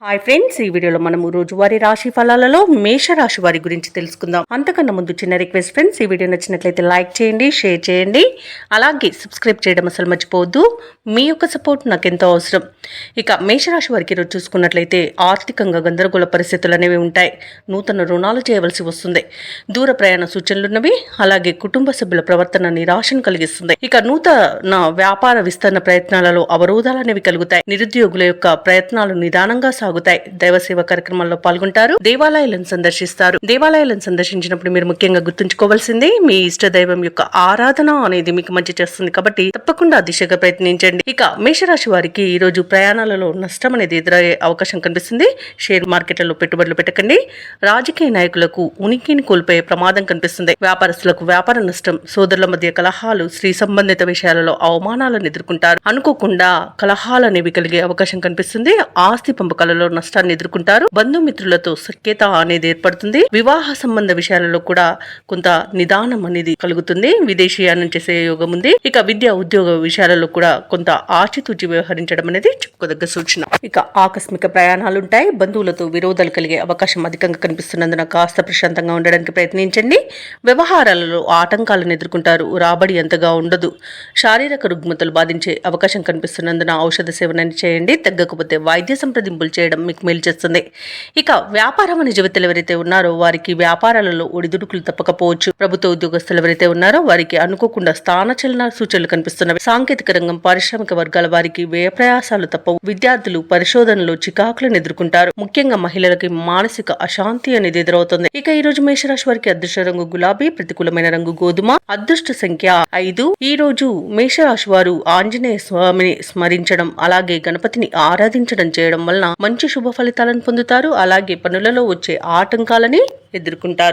Hi friends, ఈ వీడియోలో మనము రోజువారీ రాశి ఫలాలలో మేషరాశి వారి గురించి తెలుసుకుందాం. అంతకన్నా ముందు చిన్న రిక్వెస్ట్ ఫ్రెండ్స్, ఈ వీడియో నచ్చినట్లయితే లైక్ చేయండి, షేర్ చేయండి, అలాగే సబ్స్క్రైబ్ చేయడం అసలు మర్చిపోవద్దు. మీ యొక్క సపోర్ట్ నాకు ఎంతో అవసరం. ఇక మేషరాశి వారికి ఈరోజు చూసుకున్నట్లయితే ఆర్థికంగా గందరగోళ పరిస్థితులు అనేవి ఉంటాయి. నూతన రుణాలు చేయవలసి వస్తుంది. దూర ప్రయాణ సూచనలున్నవి. అలాగే కుటుంబ సభ్యుల ప్రవర్తన నిరాశను కలిగిస్తుంది. ఇక నూతన వ్యాపార విస్తరణ ప్రయత్నాలలో అవరోధాలు అనేవి కలుగుతాయి. నిరుద్యోగుల యొక్క ప్రయత్నాలు నిదానంగా సాగుతాయి. దైవ సేవ కార్యక్రమాల్లో పాల్గొంటారు. దేవాలయాలను సందర్శిస్తారు. దేవాలయాలను సందర్శించినప్పుడు మీరు ముఖ్యంగా గుర్తుంచుకోవాల్సింది మీ ఇష్ట దైవం యొక్క ఆరాధన అనేది మీకు మంచి చేస్తుంది. కాబట్టి తప్పకుండా దిశగా ప్రయత్నించండి. ఇక మేషరాశి వారికి ఈ రోజు ప్రయాణాలలో నష్టం అనేది ఎదురయ్యే అవకాశం కనిపిస్తుంది. షేర్ మార్కెట్లలో పెట్టుబడులు పెట్టకండి. రాజకీయ నాయకులకు ఉనికిని కోల్పోయే ప్రమాదం కనిపిస్తుంది. వ్యాపారస్తులకు వ్యాపార నష్టం, సోదరుల మధ్య కలహాలు, స్త్రీ సంబంధిత విషయాలలో అవమానాలను ఎదుర్కొంటారు. అనుకోకుండా కలహాలు అనేవి కలిగే అవకాశం కనిపిస్తుంది. ఆస్తి పంపకాలలో నష్టాన్ని ఎదుర్కొంటారు. బంధుమిత్రులతో సఖ్యత అనేది ఏర్పడుతుంది. వివాహ సంబంధ విషయాలలో కూడా కొంత నిదానం అనేది కలుగుతుంది. విదేశీయానం చేసే యోగం ఉంది. ఇక విద్య ఉద్యోగ విషయాలలో కూడా కొంత ఆచితూచి వ్యవహరించడం అనేది చెప్పుకోదగ్గ సూచన. ఇక ఆకస్మిక ప్రయాణాలు ఉంటాయి. బంధువులతో విరోధాలు కలిగే అవకాశం అధికంగా కనిపిస్తున్నందున కాస్త ప్రశాంతంగా ఉండడానికి ప్రయత్నించండి. వ్యవహారాలలో ఆటంకాలను ఎదుర్కొంటారు. రాబడి అంతగా ఉండదు. శారీరక రుగ్మతలు బాధించే అవకాశం కనిపిస్తున్నందున ఔషధ సేవనాన్ని చేయండి. తగ్గకపోతే వైద్య సంప్రదింపులు చేయడం మీకు మేలు చేస్తుంది. ఇక వ్యాపారం అనే జీవితాలు ఎవరైతే ఉన్నారో వారికి వ్యాపారాలలో ఒడిదుడుకులు తప్పకపోవచ్చు. ప్రభుత్వ ఉద్యోగస్తులు ఎవరైతే ఉన్నారో వారికి అనుకోకుండా స్థానచలన సూచనలు కనిపిస్తున్నవి. సాంకేతిక రంగం, పారిశ్రామిక వర్గాల వారికి వ్యయ ప్రయాసాలు తప్పవు. విద్యార్థులు పరిశోధనలో చికాకులను ఎదుర్కొంటారు. ముఖ్యంగా మహిళలకి మానసిక అశాంతి అనేది ఎదురవుతుంది. ఇక ఈ రోజు మేషరాశి వారికి అదృష్ట రంగు గులాబీ, ప్రతికూలమైన రంగు గోధుమ, అదృష్ట సంఖ్య 5. ఈ రోజు మేషరాశి వారు ఆంజనేయ స్వామిని స్మరించడం, అలాగే గణపతిని ఆరాధించడం చేయడం వలన మంచి శుభ ఫలితాలను పొందుతారు. అలాగే పనులలో వచ్చే ఆటంకాలని ఎదుర్కొంటారు.